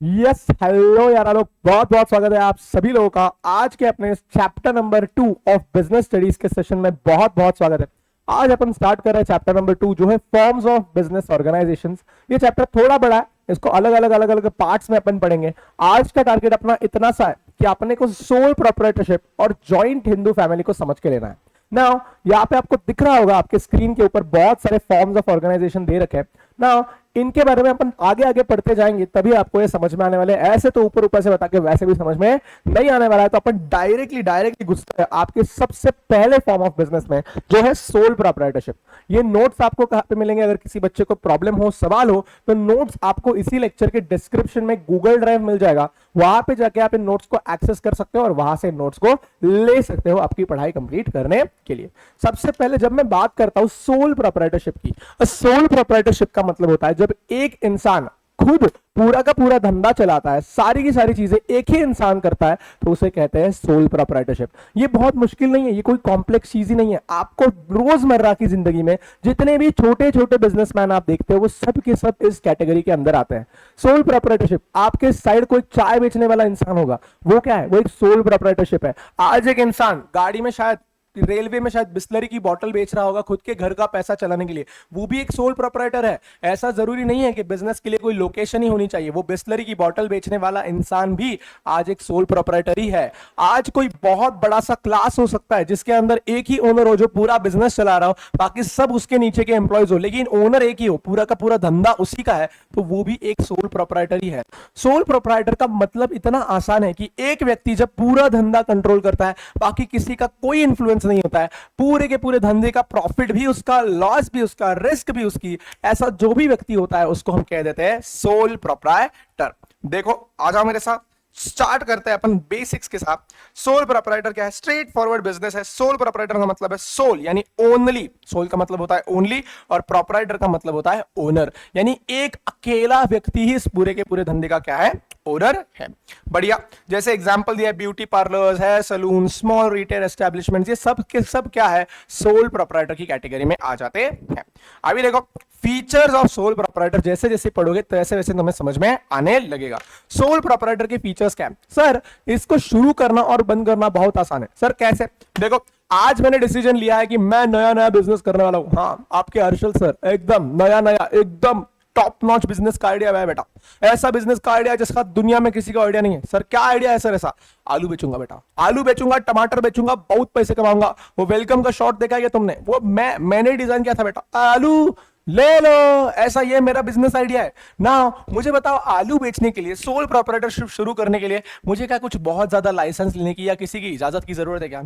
Yes hello यार लोग, बहुत बहुत स्वागत है आप सभी लोगों का आज के अपने chapter number 2 of business studies के सेशन में। बहुत बहुत स्वागत है। आज अपन स्टार्ट कर रहे हैं चैप्टर नंबर 2 जो है फॉर्म्स ऑफ बिजनेस ऑर्गेनाइजेशंस। ये चैप्टर थोड़ा बड़ा है, इसको अलग अलग अलग अलग पार्ट्स में अपन पढ़ेंगे। आज का टारगेट अपना इतना सा है कि अपने को सोल प्रोप्राइटरशिप और जॉइंट हिंदू फैमिली को समझ के लेना है। नाउ यहाँ पे आपको दिख रहा होगा आपके स्क्रीन के ऊपर बहुत सारे फॉर्म्स ऑफ ऑर्गेनाइजेशन दे रखे हैं। नाउ इनके बारे में अपन आगे आगे पढ़ते जाएंगे तभी आपको ये समझ में आने वाले हैं। ऐसे तो ऊपर ऊपर से बता के वैसे भी समझ में नहीं आने वाला है। तो अपन डायरेक्टली घुसते हैं आपके सबसे पहले फॉर्म ऑफ बिजनेस में जो है सोल प्रोप्राइटरशिप। ये नोट्स आपको कहां पे मिलेंगे? अगर किसी बच्चे को प्रॉब्लम हो, सवाल हो, तो नोट्स आपको इसी लेक्चर के डिस्क्रिप्शन में गूगल ड्राइव मिल जाएगा। वहां पे जाके आप इन नोट्स को एक्सेस कर सकते हो और वहां से नोट्स को ले सकते हो आपकी पढ़ाई कंप्लीट करने के लिए। सबसे पहले जब मैं बात करता हूं सोल प्रोप्राइटरशिप की, सोल प्रोप्राइटरशिप का मतलब होता है जब एक इंसान खुद पूरा का पूरा धंधा चलाता है, सारी की सारी चीजें एक ही इंसान करता है, तो उसे कहते हैं सोल प्रोप्राइटरशिप। ये बहुत मुश्किल नहीं है, ये कोई कॉम्प्लेक्स चीज ही नहीं है। आपको रोजमर्रा की जिंदगी में जितने भी छोटे छोटे बिजनेसमैन आप देखते हो वो सब के सब इस कैटेगरी के अंदर आते हैं। सोल प्रोप्राइटरशिप, आपके साइड कोई चाय बेचने वाला इंसान होगा, वो क्या है? वो एक सोल प्रोप्राइटरशिप है। आज एक इंसान गाड़ी में, शायद रेलवे में, शायद बिस्लरी की बोतल बेच रहा होगा खुद के घर का पैसा चलाने के लिए, वो भी एक सोल प्रोप्राइटर है। ऐसा जरूरी नहीं है कि बिजनेस के लिए कोई लोकेशन ही होनी चाहिए। वो बिस्लरी की बोतल बेचने वाला इंसान भी आज एक सोल प्रोप्राइटर ही है। आज कोई बहुत बड़ा सा क्लास हो सकता है जिसके अंदर एक ही ओनर हो जो पूरा बिजनेस चला रहा हो, बाकी सब उसके नीचे के एम्प्लॉयज हो, लेकिन ओनर एक ही हो, पूरा का पूरा धंधा उसी का है, तो वो भी एक सोल प्रोप्राइटर ही है। सोल प्रोप्राइटर का मतलब इतना आसान है कि एक व्यक्ति जब पूरा धंधा कंट्रोल करता है, बाकी किसी का कोई इंफ्लुएंस नहीं होता है, पूरे के पूरे धंधे का प्रॉफिट भी उसका, लॉस भी उसका, रिस्क भी उसकी, ऐसा जो भी व्यक्ति होता है उसको हम कह देते हैं सोल प्रोप्राइटर। देखो आ जाओ मेरे साथ, स्टार्ट करते हैं अपन बेसिक्स के साथ। सोल प्रोप्राइटर क्या है? स्ट्रेट फॉरवर्ड बिजनेस है। सोल प्रोप्राइटर का मतलब है सोल यानी ओनली, सोल का मतलब होता है ओनली, और प्रोप्राइटर का मतलब होता है ओनर, यानी एक अकेला व्यक्ति ही इस पूरे के पूरे धंधे का क्या है? ओनर है। बढ़िया। जैसे एग्जांपल दिया, ब्यूटी पार्लर्स है, सलून, स्मॉल रिटेल एस्टेब्लिशमेंट, ये सब के सब क्या है? सोल प्रोप्राइटर की कैटेगरी में आ जाते हैं। अभी देखो फीचर्स ऑफ सोल प्रोप्राइटर, जैसे जैसे पढ़ोगे वैसे वैसे तुम्हें समझ में आने लगेगा। सोल प्रोप्राइटर के फीचर्स क्या है? सर इसको शुरू करना और बंद करना बहुत आसान है। सर कैसे? देखो आज मैंने डिसीजन लिया है कि मैं नया नया बिजनेस करने वाला हूं। हाँ, आपके हर्षल सर एकदम नया नया, एकदम टॉप नॉच बिजनेस का आइडिया है बेटा। ऐसा बिजनेस का आइडिया जिसका दुनिया में किसी का आइडिया नहीं है। सर क्या आइडिया है सर? ऐसा आलू बेचूंगा बेटा, आलू बेचूंगा, टमाटर बेचूंगा, बहुत पैसे कमाऊंगा। वो वेलकम का शॉट देखा है तुमने? वो मैंने डिजाइन किया था बेटा, आलू ले लो, ऐसा ये मेरा बिजनेस आइडिया है ना। मुझे बताओ आलू बेचने के लिए, सोल प्रोप्राइटरशिप शुरू करने के लिए मुझे क्या कुछ बहुत ज्यादा लाइसेंस लेने की या किसी की इजाजत की जरूरत है क्या?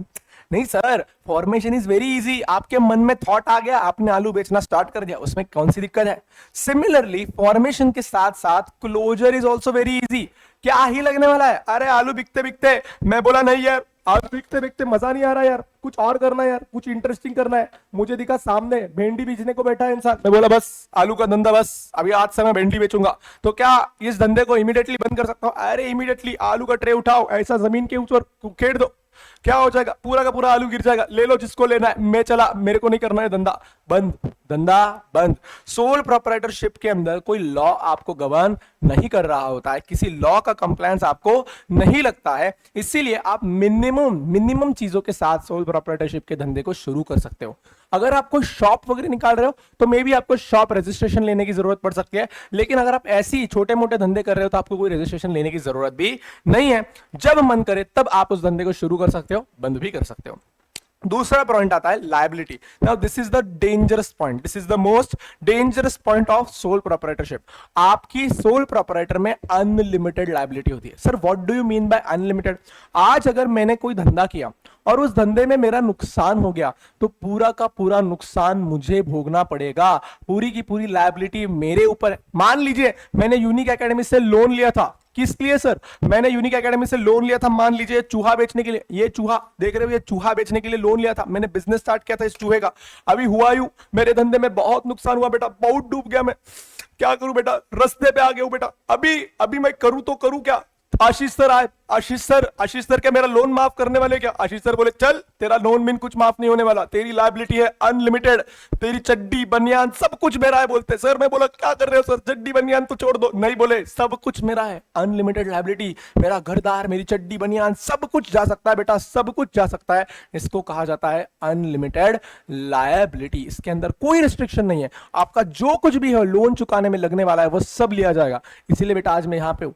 नहीं sir, formation is very easy. आपके मन में थॉट आ गया, आपने आलू बेचना स्टार्ट कर दिया, उसमें कौन सी दिक्कत है? सिमिलरली फॉर्मेशन के साथ साथ closure is also very easy. क्या ही लगने वाला है? अरे आलू बिकते बिकते मैं बोला नहीं यार, आलू बिकते बिकते मजा नहीं आ रहा यार, कुछ और करना है यार, कुछ इंटरेस्टिंग करना है। मुझे दिखा सामने भेंडी बेचने को बैठा है इंसान, मैं बोला बस आलू का धंधा, बस अभी आज से मैं भेंडी बेचूंगा। तो क्या इस धंधे को इमीडिएटली बंद कर सकता हूं? अरे इमीडिएटली आलू का ट्रे उठाओ, ऐसा जमीन के ऊपर खेड़ दो, क्या हो जाएगा? पूरा का पूरा आलू गिर जाएगा। ले लो जिसको लेना है, मैं चला, मेरे को नहीं करना है धंधा, बंद, धंधा बंद। सोल प्रोप्राइटरशिप के अंदर कोई लॉ आपको गवर्न नहीं कर रहा होता है, किसी लॉ का कंप्लायंस आपको नहीं लगता है, इसीलिए आप मिनिमम चीजों के साथ सोल प्रोप्राइटरशिप के धंधे को शुरू कर सकते हो। अगर आप कोई शॉप वगैरह निकाल रहे हो तो मे बी आपको शॉप रजिस्ट्रेशन लेने की जरूरत पड़ सकती है, लेकिन अगर आप ऐसे ही छोटे मोटे धंधे कर रहे हो तो आपको कोई रजिस्ट्रेशन लेने की जरूरत भी नहीं है। जब मन करे तब आप उस धंधे को शुरू कर सकते हो, बंद भी कर सकते हो। दूसरा पॉइंट आता है liability. Now this is the dangerous point, this is the most dangerous point of sole proprietorship. आपकी सोल प्रोप्राइटर में अनलिमिटेड लायबिलिटी होती है। Sir what do you mean by unlimited? आज अगर मैंने कोई धंधा किया और उस धंधे में मेरा नुकसान हो गया तो पूरा का पूरा नुकसान मुझे भोगना पड़ेगा, पूरी की पूरी लायबिलिटी मेरे ऊपर है। मान लीजिए मैंने यूनिक एकेडमी से लोन लिया था, किस लिए सर? मैंने यूनिक एकेडमी से लोन लिया था, मान लीजिए चूहा बेचने के लिए। ये चूहा देख रहे हो, ये चूहा बेचने के लिए लोन लिया था मैंने, बिजनेस स्टार्ट किया था इस चूहे का। अभी हुआ यूं, मेरे धंधे में बहुत नुकसान हुआ बेटा, बहुत डूब गया मैं, क्या करूं बेटा? रास्ते पे आ गया हूं बेटा। अभी अभी मैं करूं तो करूं क्या? आशीष सर आए, आशीष सर क्या मेरा लोन माफ करने वाले क्या? आशीष सर बोले चल तेरा लोन बिन कुछ माफ नहीं होने वाला, तेरी लायबिलिटी है अनलिमिटेड, तेरी चड्डी बनियान सब कुछ मेरा है। बोलते सर, मैं बोला क्या कर रहे हो सर, चड्डी बनियान तो छोड़ दो। नहीं, बोले सब कुछ मेरा है, अनलिमिटेड लायबिलिटी, मेरा घरदार, मेरी चड्डी बनियान सब कुछ जा सकता है बेटा, सब कुछ जा सकता है। इसको कहा जाता है अनलिमिटेड लायबिलिटी। इसके अंदर कोई रिस्ट्रिक्शन नहीं है, आपका जो कुछ भी है लोन चुकाने में लगने वाला है वो सब लिया जाएगा। इसीलिए बेटा आज मैं यहां पे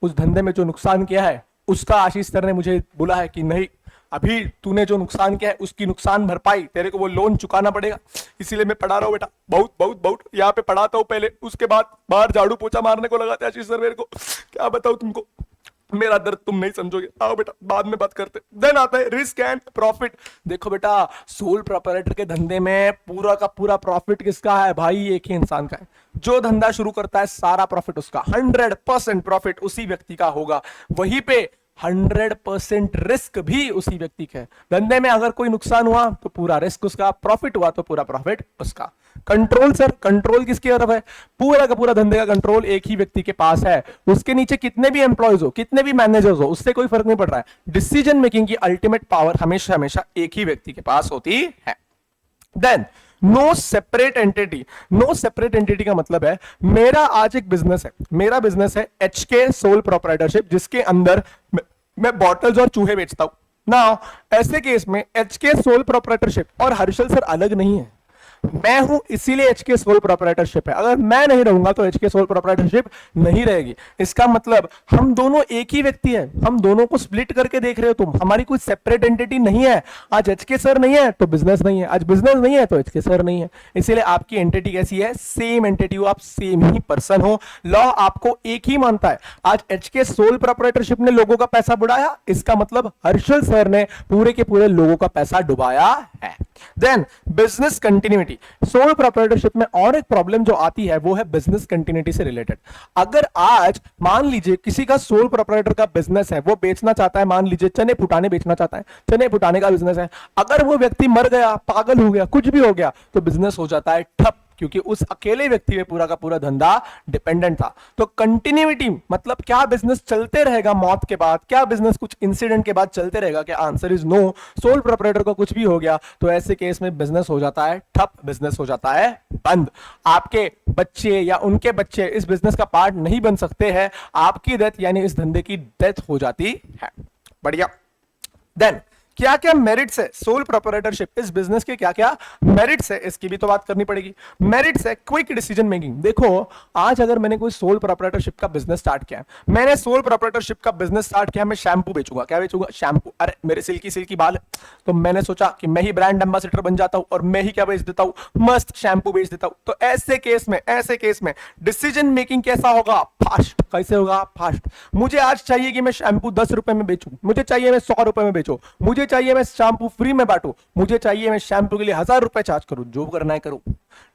उस धंधे में जो नुकसान किया है उसका आशीष सर ने मुझे बोला है कि नहीं, अभी तूने जो नुकसान किया है उसकी नुकसान भरपाई तेरे को वो लोन चुकाना पड़ेगा। इसीलिए मैं पढ़ा रहा हूं बेटा, बहुत बहुत बहुत यहाँ पे पढ़ाता हूं पहले, उसके बाद बाहर झाड़ू पोछा मारने को लगाते आशीष सर मेरे को। क्या बताऊं तुमको, मेरा दर्द तुम नहीं समझोगे। आओ बेटा बाद में बात करते। देन आता है रिस्क एंड प्रॉफिट। देखो बेटा, सोल प्रोप्राइटर के धंधे में पूरा का पूरा प्रॉफिट किसका है भाई? एक ही इंसान का है। जो धंधा शुरू करता है सारा प्रॉफिट उसका, 100% प्रॉफिट उसी व्यक्ति का होगा। वहीं पे 100% रिस्क भी उसी व्यक्ति का है। धंधे में अगर कोई नुकसान हुआ तो पूरा रिस्क उसका, प्रॉफिट हुआ तो पूरा प्रॉफिट उसका। कंट्रोल सर, कंट्रोल किसकी तरफ है? पूरा का पूरा धंधे का कंट्रोल एक ही व्यक्ति के पास है। उसके नीचे कितने भी एम्प्लॉयज हो, कितने भी मैनेजर्स हो, उससे कोई फर्क नहीं पड़ रहा है। डिसीजन मेकिंग की अल्टीमेट पावर हमेशा हमेशा एक ही व्यक्ति के पास होती है। Then no separate entity. No separate entity का मतलब है मेरा आज एक बिजनेस है, मेरा बिजनेस है एचके सोल प्रोप्राइटरशिप, जिसके अंदर मैं बॉटल्स और चूहे बेचता हूं ना। ऐसे केस में एचके सोल प्रोप्राइटरशिप और हर्षल सर अलग नहीं है। मैं हूं इसीलिए एचके सोल प्रोप्राइटरशिप है। अगर मैं नहीं रहूंगा तो एचके सोल प्रोप्राइटरशिप नहीं रहेगी। इसका मतलब हम दोनों एक ही व्यक्ति है, हम दोनों को स्प्लिट करके देख रहे हो तुम, हमारी कोई सेपरेट एंटिटी नहीं है। आज एचके सर नहीं है तो बिजनेस नहीं है, आज बिजनेस नहीं है तो एचके सर नहीं है। इसीलिए आपकी एंटिटी कैसी है? सेम एंटिटी हो, आप सेम ही पर्सन हो, लॉ आपको एक ही मानता है। आज एचके सोल प्रोप्राइटरशिप ने लोगों का पैसा बुड़ाया, इसका मतलब हर्षल सर ने पूरे के पूरे लोगों का पैसा डुबाया है। Then business continuity. Sole proprietorship में और एक प्रॉब्लम जो आती है वो है बिजनेस कंटिन्यूटी से रिलेटेड। अगर आज मान लीजिए किसी का सोल प्रोप्राइटर का बिजनेस है, वो बेचना चाहता है, मान लीजिए चने फुटाने बेचना चाहता है, चने फुटाने का बिजनेस है, अगर वो व्यक्ति मर गया, पागल हो गया, कुछ भी हो गया तो बिजनेस हो जाता है ठप, क्योंकि उस अकेले व्यक्ति पे पूरा का पूरा धंधा डिपेंडेंट था। तो कंटिन्यूटी मतलब क्या बिजनेस चलते रहेगा मौत के बाद? क्या बिजनेस कुछ इंसिडेंट के बाद चलते रहेगा? क्या answer is no. Sole proprietor को कुछ भी हो गया तो ऐसे केस में बिजनेस हो जाता है ठप, बिजनेस हो जाता है बंद। आपके बच्चे या उनके बच्चे इस बिजनेस का पार्ट नहीं बन सकते हैं, आपकी डेथ यानी इस धंधे की डेथ हो जाती है। बढ़िया। देन क्या क्या मेरिट्स है सोल प्रोप्राइटरशिप? इस बिजनेस के क्या क्या मेरिट्स है इसकी भी तो बात करनी पड़ेगी। मेरिट्स है क्विक डिसीजन मेकिंग। देखो आज अगर मैंने कोई सोल प्रोप्राइटरशिप का बिजनेस स्टार्ट किया, मैंने सोल प्रोप्राइटरशिप का बिजनेस स्टार्ट किया, मैं शैम्पू बेचूंगा। क्या बेचूंगा? शैम्पू। अरे मेरे सिल्की सिल्की बाल है, तो मैंने सोचा कि मैं ही ब्रांड एम्बेसडर बन जाता हूं और मैं ही क्या बेच देता हूं? मस्त शैम्पू बेच देता हूं। तो ऐसे केस में डिसीजन मेकिंग कैसा होगा? फास्ट। कैसे होगा? फास्ट। मुझे आज चाहिए कि मैं शैम्पू 10 रुपए में बेचूं, मुझे चाहिए मैं 100 रुपए में बेचूं, मुझे चाहिए मैं शैम्पू फ्री में बांटू, मुझे चाहिए मैं शैम्पू के लिए 1000 रुपए चार्ज करूं, जो करना है करूं।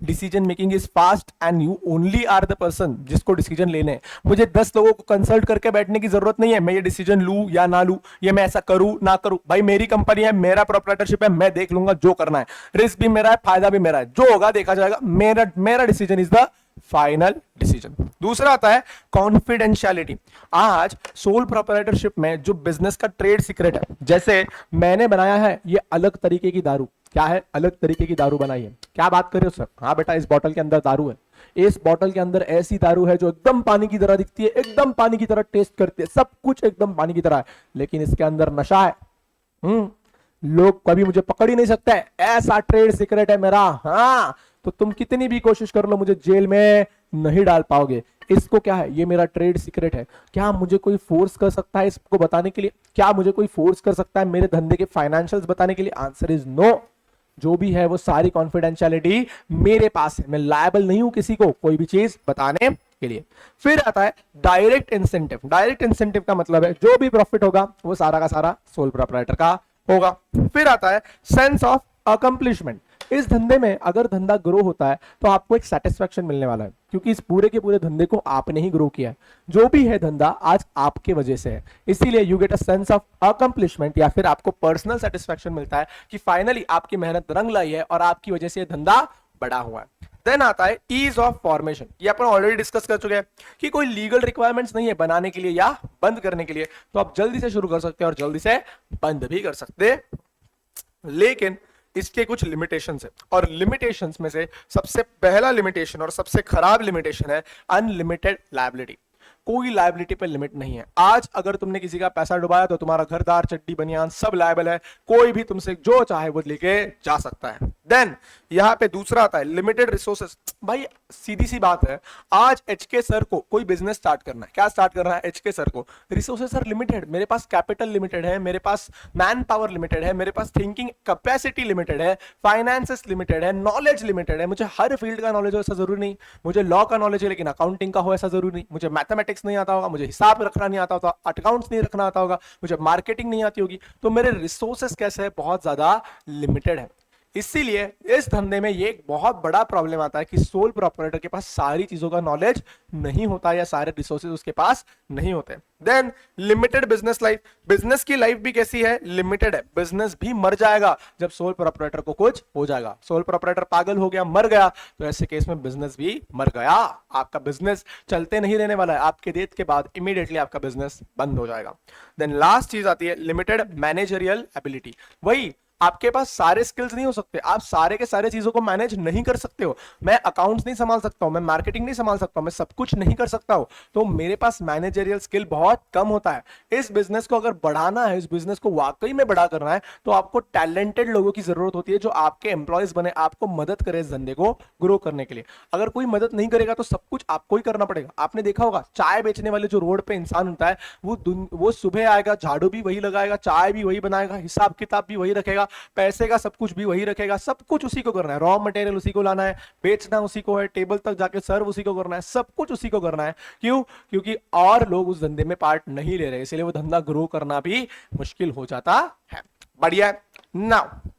Decision making is fast and you only are the person जिसको डिसीजन लेने हैं। मुझे 10 लोगों को कंसल्ट करके बैठने की जरूरत नहीं है, मैं ये डिसीजन लूं या ना लूं, ये मैं ऐसा करूं ना करूं। भाई मेरी कंपनी है, मेरा प्रोप्राइटरशिप है, मैं देख लूंगा जो करना है। रिस्क भी मेरा है, फायदा भी मेरा है, जो होगा देखा जाएगा। मेरा decision is the final decision. दूसरा आता है कॉन्फिडेंशियलिटी। आज सोल प्रोप्राइटरशिप में जो बिजनेस का ट्रेड सीक्रेट है, जैसे मैंने बनाया है ये अलग तरीके की दारू। क्या है? अलग तरीके की दारू बनाई है। क्या बात कर रहे हो सर? हाँ बेटा, इस बोतल के अंदर दारू है, इस बोतल के अंदर ऐसी दारू है जो एकदम पानी की तरह दिखती है, एकदम पानी की तरह टेस्ट करती है, सब कुछ एकदम पानी की तरह है, लेकिन इसके अंदर नशा है। लोग कभी मुझे पकड़ ही नहीं सकते, ऐसा ट्रेड सीक्रेट है मेरा। हाँ, तो तुम कितनी भी कोशिश कर लो मुझे जेल में नहीं डाल पाओगे। इसको क्या है? ये मेरा ट्रेड सीक्रेट है। क्या मुझे कोई फोर्स कर सकता है इसको बताने के लिए? क्या मुझे कोई फोर्स कर सकता है मेरे धंधे के फाइनेंशियल्स बताने के लिए? Answer is no. जो भी है वो सारी कॉन्फिडेंशियलिटी मेरे पास है, मैं लायबल नहीं हूं किसी को कोई भी चीज बताने के लिए। फिर आता है डायरेक्ट इंसेंटिव। डायरेक्ट इंसेंटिव का मतलब है जो भी प्रॉफिट होगा वो सारा का सारा सोल प्रोप्राइटर का होगा। फिर आता है सेंस ऑफ अकम्प्लिशमेंट। इस धंधे में अगर धंधा ग्रो होता है तो आपको एक सेटिस्फैक्शन मिलने वाला है, क्योंकि इस पूरे के पूरे धंधे को आपने ही ग्रो किया है। जो भी है धंधा आज आपके वजह से है, इसीलिए you get a sense of accomplishment, या फिर आपको पर्सनल सेटिस्फैक्शन मिलता है कि फाइनली आपकी मेहनत रंग लाई है और आपकी वजह से धंधा बड़ा हुआ है। देन आता है ईज ऑफ फॉर्मेशन, ये अपन ऑलरेडी डिस्कस कर चुके हैं कि कोई लीगल रिक्वायरमेंट्स नहीं है बनाने के लिए या बंद करने के लिए, तो आप जल्दी से शुरू कर सकते हैं और जल्दी से बंद भी कर सकते हैं, लेकिन इसके कुछ लिमिटेशंस है, और लिमिटेशंस में से सबसे पहला लिमिटेशन और सबसे खराब लिमिटेशन है अनलिमिटेड लायबिलिटी। कोई लायबिलिटी पे लिमिट नहीं है। आज अगर तुमने किसी का पैसा डुबाया तो तुम्हारा घरदार चड्डी बनियान सब लायबल है, कोई भी तुमसे जो चाहे वो लेके जा सकता है। देन यहां पे दूसरा आता है लिमिटेड रिसोर्सेस। भाई सीधी सी बात है, आज एचके सर को कोई बिजनेस स्टार्ट करना है, क्या स्टार्ट करना है एचके सर को, रिसोर्सेस आर लिमिटेड, मेरे पास कैपिटल लिमिटेड है, मेरे पास मैन पावर लिमिटेड है, मेरे पास थिंकिंग कैपेसिटी लिमिटेड है, फाइनेंसेस लिमिटेड है, नॉलेज लिमिटेड है। मुझे हर फील्ड का नॉलेज हो ऐसा जरूरी नहीं, मुझे लॉ का नॉलेज है लेकिन अकाउंटिंग का हो ऐसा जरूरी नहीं, मुझे मैथमेटिक्स नहीं आता होगा, मुझे हिसाब रखना नहीं आता होगा, अकाउंट्स नहीं रखना आता होगा, मुझे मार्केटिंग नहीं आती होगी, तो मेरे रिसोर्सेस कैसे है, बहुत ज्यादा लिमिटेड है। इसीलिए इस धंधे में ये एक बहुत बड़ा प्रॉब्लम आता है कि सोल प्रोप्राइटर के पास सारी चीजों का नॉलेज नहीं होता या सारे रिसोर्सेज उसके पास नहीं होते। Then limited business life, business की लाइफ भी कैसी है, लिमिटेड है, बिजनेस भी मर जाएगा जब सोल प्रोप्राइटर को कुछ हो जाएगा। सोल प्रोप्राइटर पागल हो गया, मर गया, तो ऐसे केस में बिजनेस भी मर गया, आपका बिजनेस चलते नहीं रहने वाला है, आपके डेथ के बाद इमीडिएटली आपका बिजनेस बंद हो जाएगा। देन लास्ट चीज आती है लिमिटेड मैनेजरियल एबिलिटी। वही आपके पास सारे स्किल्स नहीं हो सकते, आप सारे के सारे चीजों को मैनेज नहीं कर सकते हो। मैं अकाउंट्स नहीं संभाल सकता हूं, मैं मार्केटिंग नहीं संभाल सकता हूं, मैं सब कुछ नहीं कर सकता हूं, तो मेरे पास मैनेजरियल स्किल बहुत कम होता है। इस बिजनेस को अगर बढ़ाना है, इस बिजनेस को वाकई में बड़ा करना है, तो आपको टैलेंटेड लोगों की जरूरत होती है जो आपके एम्प्लॉयज बने, आपको मदद करे इस धंधे को ग्रो करने के लिए। अगर कोई मदद नहीं करेगा तो सब कुछ आपको ही करना पड़ेगा। आपने देखा होगा चाय बेचने वाले जो रोड पे इंसान होता है, वो सुबह आएगा, झाड़ू भी वही लगाएगा, चाय भी वही बनाएगा, हिसाब किताब भी वही रखेगा, पैसे का सब कुछ भी वही रखेगा, सब कुछ उसी को करना है, रॉ मटेरियल उसी को लाना है, बेचना उसी को है, टेबल तक जाके सर्व उसी को करना है, सब कुछ उसी को करना है। क्यों? क्योंकि और लोग उस धंधे में पार्ट नहीं ले रहे, इसलिए वो धंधा ग्रो करना भी मुश्किल हो जाता है। बढ़िया। नाउ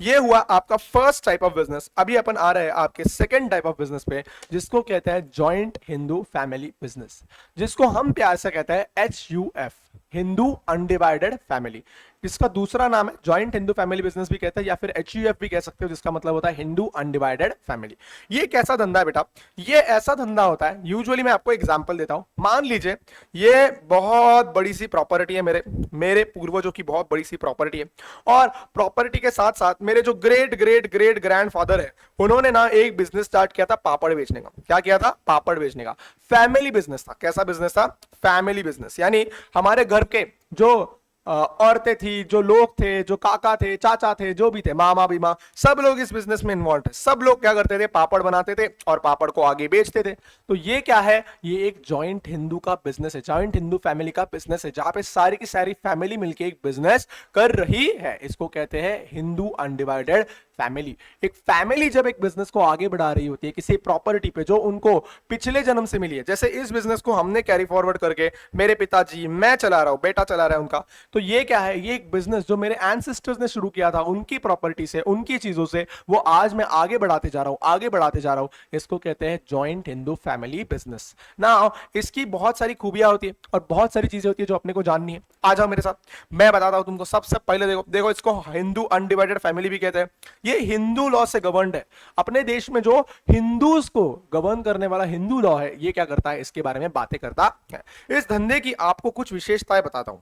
ये हुआ आपका फर्स्ट टाइप ऑफ बिजनेस। अभी अपन आ रहे हैं आपके सेकंड टाइप ऑफ बिजनेस पे, जिसको कहते हैं जॉइंट हिंदू फैमिली बिजनेस, जिसको हम प्यार से कहते हैं HUF, हिंदू अनडिवाइडेड फैमिली। इसका दूसरा नाम है जॉइंट हिंदू फैमिली बिजनेस भी कहते हैं, या फिर HUF भी कह सकते हो, जिसका मतलब होता है हिंदू अनडिवाइडेड फैमिली। ये कैसा धंधा है बेटा? ये ऐसा धंधा होता है, यूजुअली मैं आपको एग्जांपल देता हूं। मान लीजिए ये बहुत बड़ी सी प्रॉपर्टी है, मेरे पूर्वजों की बहुत बड़ी सी प्रॉपर्टी है, और प्रॉपर्टी के साथ साथ मेरे जो ग्रेट ग्रेट ग्रेट ग्रैंडफादर है, उन्होंने ना एक बिजनेस स्टार्ट किया था पापड़ बेचने का। क्या किया था? पापड़ बेचने का। फैमिली बिजनेस था। कैसा बिजनेस था? Family business. यानी हमारे घर के जो औरतें थी, जो लोग थे, जो काका थे, चाचा थे, जो भी थे, मामा बीमा, सब लोग इस बिजनेस में इन्वॉल्व थे। सब लोग क्या करते थे? पापड़ बनाते थे और पापड़ को आगे बेचते थे। तो ये क्या है? ये एक जॉइंट हिंदू का बिजनेस है, जॉइंट हिंदू फैमिली का बिजनेस है, जहां पे सारी की सारी फैमिली मिलकर एक बिजनेस कर रही है। इसको कहते हैं हिंदू अनडिवाइडेड फैमिली। एक फैमिली जब एक बिजनेस को आगे बढ़ा रही होती है किसी प्रॉपर्टी पे जो उनको पिछले जन्म से मिली है, जैसे इस बिजनेस को हमने कैरी फॉरवर्ड करके, मेरे पिताजी, मैं चला रहा हूं, बेटा चला रहा है उनका, तो ये क्या है? ये एक बिजनेस जो मेरे एंसेस्टर्स ने शुरू किया था, उनकी प्रॉपर्टी से, उनकी चीजों से, वो आज मैं आगे बढ़ाते जा रहा हूं, आगे बढ़ाते जा रहा हूं। इसको कहते हैं joint Hindu family business. Now इसकी बहुत सारी खूबियां होती है और बहुत सारी चीजें होती है जो अपने को जाननी है। आ जाओ मेरे साथ, मैं बताता हूं तुमको। सबसे पहले देखो इसको हिंदू अनडिवाइडेड फैमिली भी कहते हैं। ये हिंदू लॉ से गवर्नड है। अपने देश में जो हिंदूज को गवर्न करने वाला हिंदू लॉ है, ये क्या करता है? इसके बारे में बातें करता है। इस धंधे की आपको कुछ विशेषताएं बताता हूं।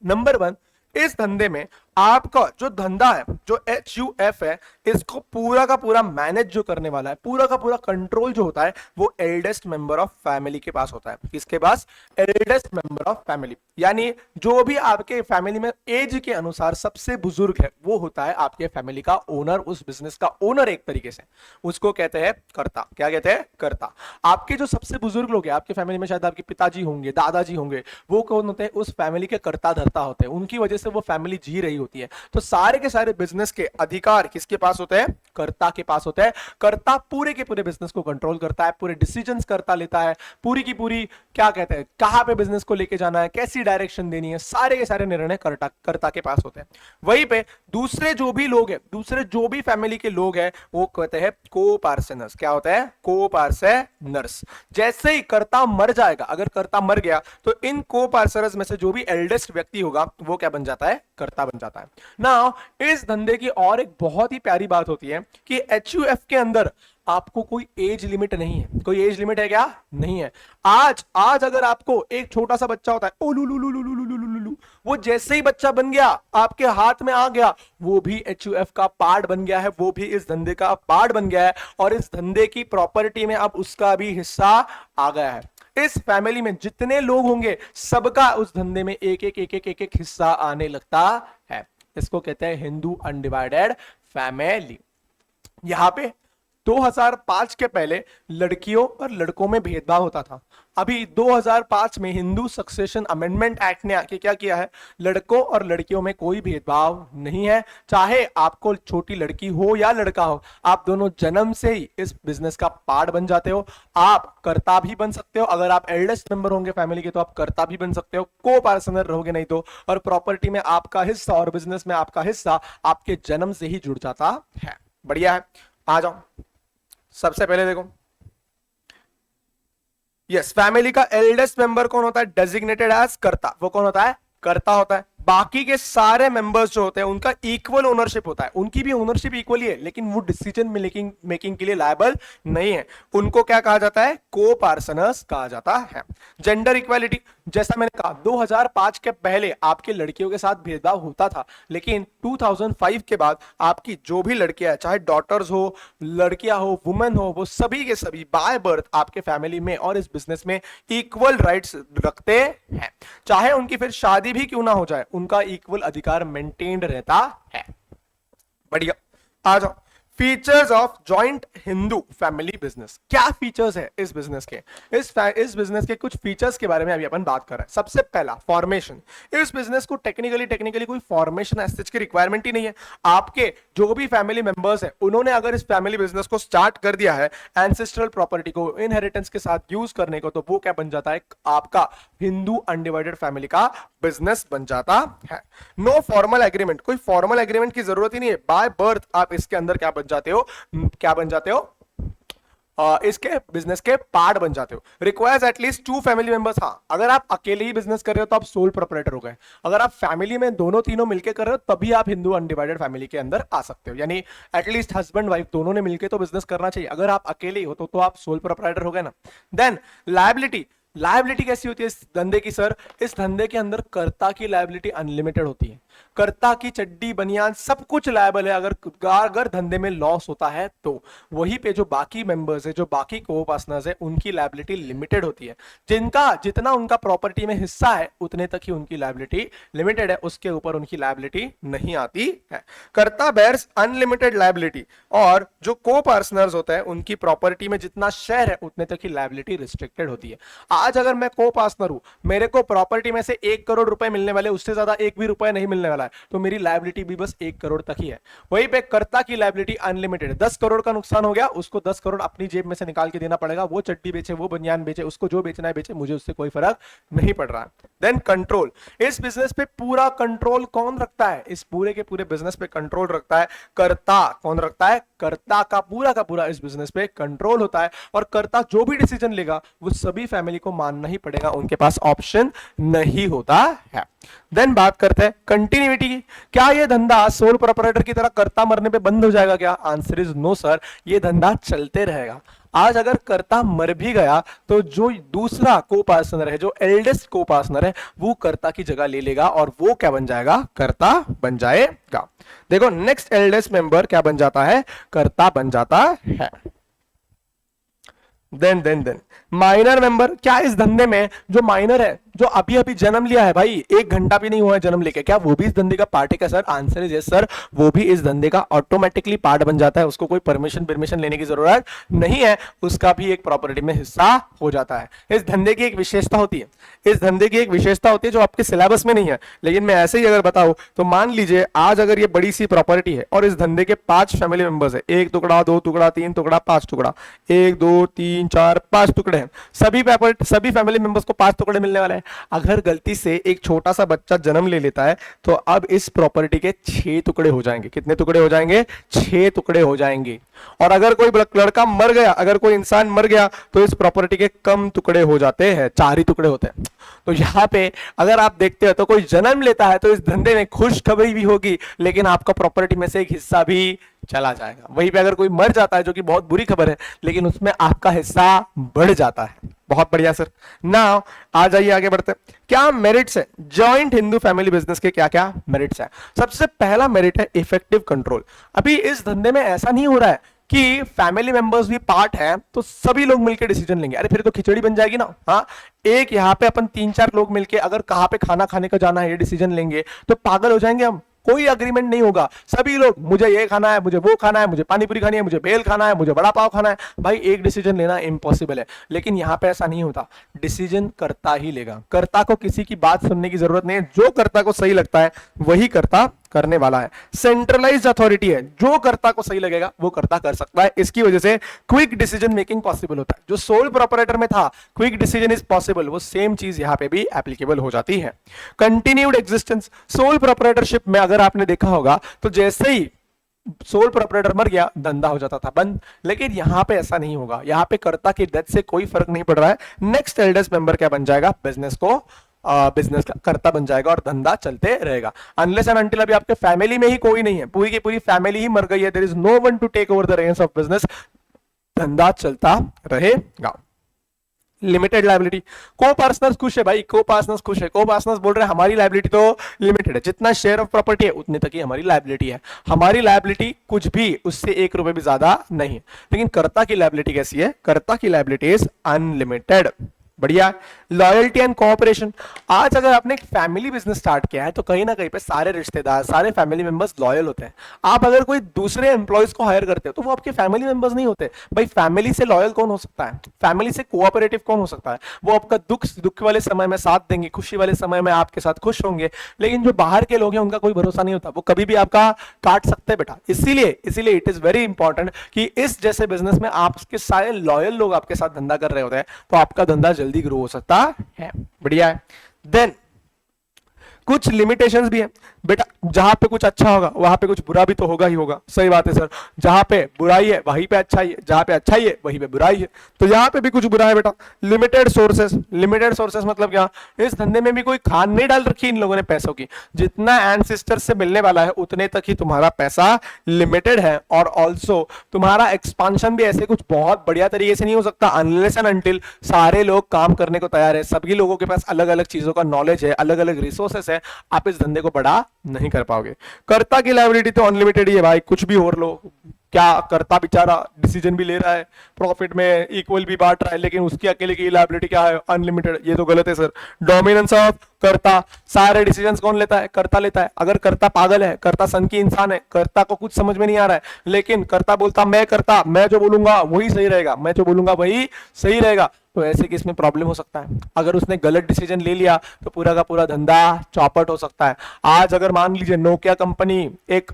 नंबर 1, इस धंधे में आपका जो धंधा है, जो HUF है, इसको पूरा का पूरा मैनेज जो करने वाला है, पूरा का पूरा कंट्रोल जो होता है, वो एल्डेस्ट मेंबर ऑफ फैमिली के पास होता है। किसके पास? Eldest member of family. यानी जो भी आपके फैमिली में एज के अनुसार सबसे बुजुर्ग है, वो होता है आपके फैमिली का ओनर, उस बिजनेस का ओनर। एक तरीके से उसको कहते हैं कर्ता। क्या कहते हैं? कर्ता। आपके जो सबसे बुजुर्ग लोग हैं आपके फैमिली में, शायद आपके पिताजी होंगे, दादाजी होंगे, वो कौन होते हैं? उस फैमिली के कर्ता धर्ता होते हैं। उनकी वजह से वो फैमिली जी रही होती है। तो सारे के सारे बिजनेस के अधिकार किसके पास होते हैं? कर्ता के पास होते हैं। कर्ता पूरे के पूरे बिजनेस को कंट्रोल करता है, पूरे डिसीजंस कर्ता लेता है, पूरी की पूरी क्या कहते हैं, कहां पे बिजनेस को लेके जाना है, कैसी डायरेक्शन देनी है, सारे के सारे निर्णय कर्ता के पास होते हैं। वहीं पे दूसरे जो भी लोग हैं, दूसरे जो भी फैमिली के लोग हैं, वो कहते हैं को-पार्षनर्स। क्या होता है? को-पार्षनर्स। जैसे ही कर्ता मर जाएगा, अगर कर्ता मर गया, तो इन को-पार्षनर्स में से जो भी एल्डेस्ट व्यक्ति होगा, वो क्या बन जाता है? कर्ता बन जाता है। नाउ इस धंधे की और एक बहुत ही प्यारी बात होती है कि HUF के अंदर आपको कोई एज लिमिट नहीं है। कोई एज लिमिट है क्या? नहीं है। आज अगर आपको एक छोटा सा बच्चा होता है, ओ लू लू लू लू लू लू लू लू, वो जैसे ही बच्चा बन गया, आपके हाथ में आ गया, वो भी HUF का पार्ट बन गया है, वो भी इस धंधे का पार्ट बन गया है, और इस धंधे की प्रॉपर्टी में अब उसका भी हिस्सा आ गया है। इस फैमिली में जितने लोग होंगे, सबका उस धंधे में एक एक हिस्सा आने लगता है। इसको कहते हैं हिंदू अनडिवाइडेड फैमिली। यहां पे 2005 के पहले लड़कियों और लड़कों में भेदभाव होता था। अभी 2005 में हिंदू सक्सेशन अमेंडमेंट एक्ट ने आके क्या किया है, लड़कों और लड़कियों में कोई भेदभाव नहीं है। चाहे आपको छोटी लड़की हो या लड़का हो, आप दोनों जन्म से ही इस बिजनेस का पार्ट बन जाते हो। आप कर्ता भी बन सकते हो, अगर आप एल्डेस्ट मेंबर होंगे फैमिली के तो आप कर्ता भी बन सकते हो, को पार्टनर रहोगे नहीं तो। और प्रॉपर्टी में आपका हिस्सा और बिजनेस में आपका हिस्सा आपके जन्म से ही जुड़ जाता है। बढ़िया है। आ जाओ, सबसे पहले देखो, यस, फैमिली का एल्डेस्ट मेंबर कौन होता है? डेजिग्नेटेड एज कर्ता। वो कौन होता है? कर्ता होता है। बाकी के सारे मेंबर्स जो होते हैं उनका इक्वल ओनरशिप होता है, उनकी भी ओनरशिप इक्वल ही है, लेकिन वो डिसीजन मेकिंग के लिए लायबल नहीं है। उनको क्या कहा जाता है? को पार्सनर्स कहा जाता है। जेंडर इक्वालिटी, जैसा मैंने कहा 2005 के पहले आपके लड़कियों के साथ भेदभाव होता था, लेकिन 2005 के बाद आपकी जो भी लड़कियां, चाहे डॉटर्स हो, लड़कियां हो, वुमेन हो, वो सभी के सभी बाय बर्थ आपके फैमिली में और इस बिजनेस में इक्वल राइट्स रखते हैं। चाहे उनकी फिर शादी भी क्यों ना हो जाए, उनका इक्वल अधिकार मेंटेन्ड रहता है। बढ़िया। आ जाओ, features of joint Hindu family business. क्या फीचर्स है इस बिजनेस के? इस बिजनेस के कुछ फीचर्स के बारे में अभी अपन बात कर रहे हैं। सबसे पहला, फॉर्मेशन। इस बिजनेस को टेक्निकली कोई फॉर्मेशन एज की रिक्वायरमेंट ही नहीं है। आपके जो भी फैमिली मेंबर्स हैं, उन्होंने अगर इस फैमिली बिजनेस को स्टार्ट कर दिया है एंसेस्ट्रल प्रॉपर्टी को इनहेरिटेंस के साथ यूज करने को, तो वो क्या बन जाता है? आपका हिंदू अनडिवाइडेड फैमिली का बिजनेस बन जाता है। नो फॉर्मल एग्रीमेंट, कोई फॉर्मल एग्रीमेंट की जरूरत ही नहीं है। बाय बर्थ आप इसके अंदर क्या बन जाते हो? क्या बन जाते हो? इसके बिजनेस के पार्ट बन जाते हो। Requires at least 2 family members. हाँ, अगर आप अकेले ही बिजनेस कर रहे हो तो आप सोल प्रोप्राइटर हो गए। अगर आप फैमिली में दोनों तीनों मिलकर कर रहे हो तभी आप हिंदू अनडिवाइडेड फैमिली के अंदर आ सकते हो, यानी एटलीस्ट हस्बैंड वाइफ दोनों ने मिलकर तो बिजनेस करना चाहिए। अगर आप अकेले ही हो तो आप सोल प्रोप्राइटर हो गए ना। देन लायबिलिटी कैसी होती है इस धंधे की? सर, इस धंधे के अंदर कर्ता की लायबिलिटी अनलिमिटेड होती है। कर्ता की चड्डी बनियान सब कुछ लायबल है। अगर धंधे में लॉस होता है तो वहीं पे जो बाकी मेंबर्स है, जो बाकी को पार्टनर्स है, उनकी लायबिलिटी लिमिटेड होती है। जितना उनका प्रॉपर्टी में हिस्सा है उतने तक ही उनकी लायबिलिटी लिमिटेड है, उसके ऊपर उनकी लायबिलिटी नहीं आती है। कर्ता बेयर्स अनलिमिटेड लायबिलिटी, और जो को पार्टनर्स होता है उनकी प्रॉपर्टी में जितना शेयर है उतने तक ही लायबिलिटी रिस्ट्रिक्टेड होती है। आज अगर मैं को पार्टनर हूं, मेरे को प्रॉपर्टी में से 1 करोड़ रुपए मिलने वाले, उससे ज्यादा एक भी रुपए नहीं मिलने वाला है, तो मेरी लायबिलिटी भी बस 1 करोड़ तक ही है। वहीं पे कर्ता की लायबिलिटी अनलिमिटेड है। 10 करोड़ का नुकसान हो गया, उसको 10 करोड़ अपनी जेब में से निकाल के देना पड़ेगा। वो चड्डी बेचे, वो बनियान बेचे, उसको जो बेचना है बेचे, मुझे उससे कोई फर्क नहीं पड़ रहा है। देन कंट्रोल, इस बिजनेस पे पूरा कंट्रोल कौन रखता है? इस पूरे के पूरे बिजनेस पे कंट्रोल रखता है कर्ता। कौन रखता है? कर्ता का पूरा इस बिजनेस पे कंट्रोल होता है, और कर्ता जो भी डिसीजन लेगा वो सभी फैमिली को मानना ही पड़ेगा, उनके पास ऑप्शन नहीं होता है। देन बात करते हैं कंटिन्यूटी की। क्या ये धंधा सोल प्रोप्राइटर की तरह कर्ता मरने पे बंद हो जाएगा क्या? आंसर इज नो सर, ये धंधा चलते रहेगा। आज अगर कर्ता मर भी गया तो जो दूसरा को पार्टनर है, जो एल्डेस्ट को पार्टनर है, वो कर्ता की जगह ले लेगा और वो क्या बन जाएगा? कर्ता बन जाएगा। देखो, नेक्स्ट एल्डेस्ट मेंबर क्या बन जाता है? कर्ता बन जाता है। Then minor member. क्या इस धंधे में जो माइनर है, जो अभी अभी जन्म लिया है, भाई 1 घंटा भी नहीं हुआ है जन्म लेके, क्या वो भी इस धंधे का पार्ट है क्या? Sir, answer is yes sir, वो भी इस धंधे का ऑटोमेटिकली पार्ट बन जाता है। उसको कोई परमिशन लेने की जरूरत नहीं है, उसका भी एक प्रॉपर्टी में हिस्सा हो जाता है। इस धंधे की एक विशेषता होती है, जो आपके सिलेबस में नहीं है, लेकिन मैं ऐसे ही अगर बताऊं तो मान लीजिए आज अगर ये बड़ी सी प्रॉपर्टी है और इस धंधे के 5 फैमिली मेंबर्स है, 1 टुकड़ा, 2 टुकड़ा, 3 टुकड़ा, 5 टुकड़ा, 1 2 3 4 5 टुकड़े हैं। सभी फैमिली मेंबर्स को 5 टुकड़े मिलने वाले हैं। अगर गलती से एक छोटा सा बच्चा जन्म ले लेता है तो अब इस प्रॉपर्टी के 6 टुकड़े हो जाएंगे। कितने टुकड़े हो जाएंगे? 6 टुकड़े हो जाएंगे। और अगर कोई लड़का मर गया, अगर कोई इंसान मर गया तो इस प्रॉपर्टी के कम टुकड़े हो जाते हैं, 4 ही टुकड़े होते हैं। तो यहां पे अगर आप देखते हो तो कोई जन्म लेता है तो इस धंधे में खुशखबरी भी होगी, लेकिन आपका प्रॉपर्टी में से एक हिस्सा भी चला जाएगा। वहीं पे अगर कोई मर जाता है, जो कि बहुत बुरी खबर है, लेकिन उसमें आपका हिस्सा बढ़ जाता है। बहुत बढ़िया सर। नाउ आ जाइए, आगे बढ़ते हैं। क्या मेरिट्स है जॉइंट हिंदू फैमिली बिजनेस के? क्या क्या मेरिट्स है? सबसे पहला मेरिट है इफेक्टिव कंट्रोल। अभी इस धंधे में ऐसा नहीं हो रहा है कि फैमिली मेंबर्स भी पार्ट है तो सभी लोग मिलकर डिसीजन लेंगे। अरे फिर तो खिचड़ी बन जाएगी ना। हाँ, एक यहाँ पे अपन 3-4 लोग मिलके अगर कहाँ पे खाना खाने का जाना है ये डिसीजन लेंगे तो पागल हो जाएंगे हम। कोई अग्रीमेंट नहीं होगा। सभी लोग मुझे ये खाना है, मुझे वो खाना है, मुझे पानी पूरी खानी है, मुझे बेल खाना है, मुझे बड़ा पाव खाना है। भाई एक डिसीजन लेना इम्पॉसिबल है। लेकिन यहाँ पे ऐसा नहीं होता, डिसीजन कर्ता ही लेगा। कर्ता को किसी की बात सुनने की जरूरत नहीं है। जो कर्ता को सही लगता है वही कर्ता करने वाला है। सेंट्रलाइज्ड अथॉरिटी है, जो कर्ता को सही लगेगा वो कर्ता कर सकता है। इसकी वजह से क्विक डिसीजन मेकिंग पॉसिबल होता है। जो सोल प्रोपराइटर में था क्विक डिसीजन इज पॉसिबल, वो सेम चीज यहां पे भी एप्लीकेबल हो जाती है। कंटिन्यूड एग्जिस्टेंस, सोल प्रोपराइटरशिप में अगर आपने देखा होगा तो जैसे ही सोल प्रोपराइटर मर गया धंधा हो जाता था बंद। लेकिन यहां पे ऐसा नहीं होगा। यहां पे कर्ता की डेथ से कोई फर्क नहीं पड़ रहा है। नेक्स्ट एल्डेस्ट मेंबर क्या बन जाएगा? बिजनेस को बिजनेस का कर्ता बन जाएगा और धंधा चलते रहेगा। अनलेस एंड अनटिल अभी आपके फैमिली में ही कोई नहीं है, पूरी की पूरी फैमिली ही मर गई है, there is no one to take over the reins of business, धंधा चलता रहेगा। लिमिटेड लाइबिलिटी, को पार्टनर्स खुश है भाई, को पार्टनर्स खुश है। को पार्टनर्स बोल रहे हैं हमारी लाइबिलिटी तो लिमिटेड है, जितना शेयर ऑफ प्रॉपर्टी है उतने तक ही हमारी लाइबिलिटी है। हमारी लाइबिलिटी कुछ भी उससे 1 रुपए भी ज्यादा नहीं है। लेकिन कर्ता की लाइबिलिटी कैसी है? कर्ता की लाइबिलिटी इज अनलिमिटेड। बढ़िया। लॉयल्टी एंड कोऑपरेशन, आज अगर आपने एक फैमिली बिजनेस स्टार्ट किया है तो कहीं ना कहीं पे सारे रिश्तेदार, सारे फैमिली मेंबर्स लॉयल होते हैं। आप अगर कोई दूसरे एम्प्लॉयज को हायर करते हो तो वो आपके फैमिली मेंबर्स नहीं होते। भाई फैमिली से लॉयल कौन हो सकता है? फैमिली से कोऑपरेटिव कौन हो सकता है? वो आपका दुख वाले समय में साथ देंगे, खुशी वाले समय में आपके साथ खुश होंगे। लेकिन जो बाहर के लोग हैं उनका कोई भरोसा नहीं होता, वो कभी भी आपका काट सकते हैं बेटा। इसीलिए इट इज वेरी इंपॉर्टेंट कि इस जैसे बिजनेस में आपके सारे लॉयल लोग आपके साथ धंधा कर रहे होते हैं तो आपका धंधा जल्दी ग्रो हो सकता है। बढ़िया है। देन कुछ लिमिटेशंस भी है बेटा। जहां पे कुछ अच्छा होगा वहां पे कुछ बुरा भी तो होगा ही होगा। सही बात है सर। जहां पे बुराई है वहीं पे अच्छाई है, जहां पे अच्छाई है वहीं पे बुराई है, तो यहां पे भी कुछ बुरा है बेटा। लिमिटेड सोर्सेस, लिमिटेड सोर्सेस मतलब क्या? इस धंधे में भी कोई खान नहीं डाल रखी इन लोगों ने पैसों की। जितना एंसेस्टर से मिलने वाला है उतने तक ही तुम्हारा पैसा लिमिटेड है। और ऑल्सो तुम्हारा एक्सपांशन भी ऐसे कुछ बहुत बढ़िया तरीके से नहीं हो सकता अनलेस एंड अनटिल सारे लोग काम करने को तैयार है। सभी लोगों के पास अलग अलग चीजों का नॉलेज है, अलग अलग रिसोर्सेस है। आप इस धंधे को बड़ा नहीं कर पाओगे। कर्ता की लायबिलिटी तो अनलिमिटेड ही है भाई, कुछ भी और लो। क्या कर्ता बेचारा डिसीजन भी ले रहा है, प्रॉफिट में इक्वल भी बांट रहा है, लेकिन उसकी अकेले की लायबिलिटी क्या है? अनलिमिटेड। ये तो गलत है सर। डोमिनेंस ऑफ कर्ता, सारे डिसीजंस कौन लेता है? कर्ता लेता है। अगर कर्ता पागल है, कर्ता सन की इंसान है, कर्ता को कुछ समझ में नहीं आ रहा है, लेकिन कर्ता बोलता मैं कर्ता, मैं जो बोलूंगा वही सही रहेगा, मैं जो बोलूंगा वही सही रहेगा, तो ऐसे केस में प्रॉब्लम हो सकता है। अगर उसने गलत डिसीजन ले लिया तो पूरा का पूरा धंधा चौपट हो सकता है। आज अगर मान लीजिए नोकिया कंपनी एक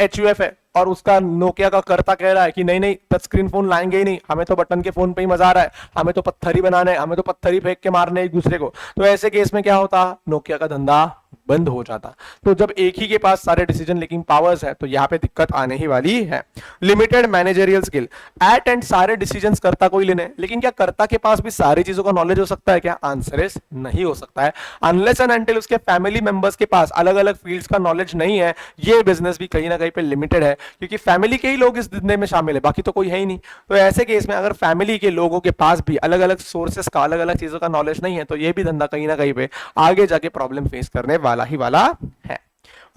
HUF है और उसका नोकिया का कर्ता कह रहा है कि नहीं नहीं टच स्क्रीन फोन लाएंगे ही नहीं, हमें तो बटन के फोन पे ही मजा आ रहा है, हमें तो पत्थर ही बनाने, हमें तो पत्थर ही फेंक के मारने एक दूसरे को, तो ऐसे केस में क्या होता? नोकिया का धंधा बंद हो जाता। तो जब एक ही के पास सारे डिसीजन मेकिंग पावर्स है तो यहाँ पे दिक्कत आने ही वाली है। Limited managerial skill, at end सारे डिसीजन कर्ता को ही लेने, लेकिन क्या कर्ता के पास भी सारी चीजों का नॉलेज हो सकता है क्या? आंसर इज नहीं हो सकता है। अनलेस एंड अनटिल उसके फैमिली मेंबर्स के पास अलग अलग फील्ड्स का नॉलेज नहीं है, ये बिजनेस भी कहीं ना कहीं पे लिमिटेड है, क्योंकि फैमिली के ही लोग इस धंधे में शामिल है, बाकी तो कोई है ही नहीं। तो ऐसे केस में अगर फैमिली के लोगों के पास भी अलग अलग सोर्सेस का, अलग अलग चीजों का नॉलेज नहीं है तो ये भी धंधा कहीं ना कहीं पे आगे जाके प्रॉब्लम फेस करने वाला ही वाला है।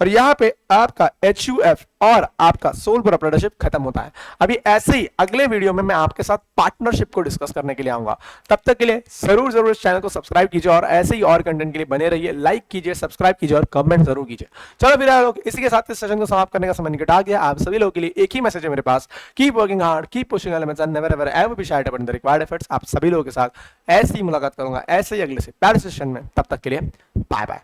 और यहां पे आपका HUF और आपका सोल प्रोप्राइटरशिप खत्म होता है। अभी ऐसे ही अगले वीडियो में मैं आपके साथ पार्टनरशिप को डिस्कस करने के लिए आऊंगा। तब तक के लिए जरूर इस चैनल को सब्सक्राइब कीजिए और ऐसे ही और कंटेंट के लिए बने रहिए। लाइक कीजिए, सब्सक्राइब कीजिए और कमेंट जरूर कीजिए। चलो फिर लोग इसी के साथ इस सेशन को समाप्त करने का समय निकट आ गया। आप सभी लोगों के लिए एक ही मैसेज है मेरे पास, keep working hard, keep pushing elements and never ever ever be shy about the required efforts. आप सभी लोगों के साथ ऐसे ही मुलाकात करूंगा ऐसे ही अगले से प्यारे सेशन में। तब तक के लिए बाय बाय।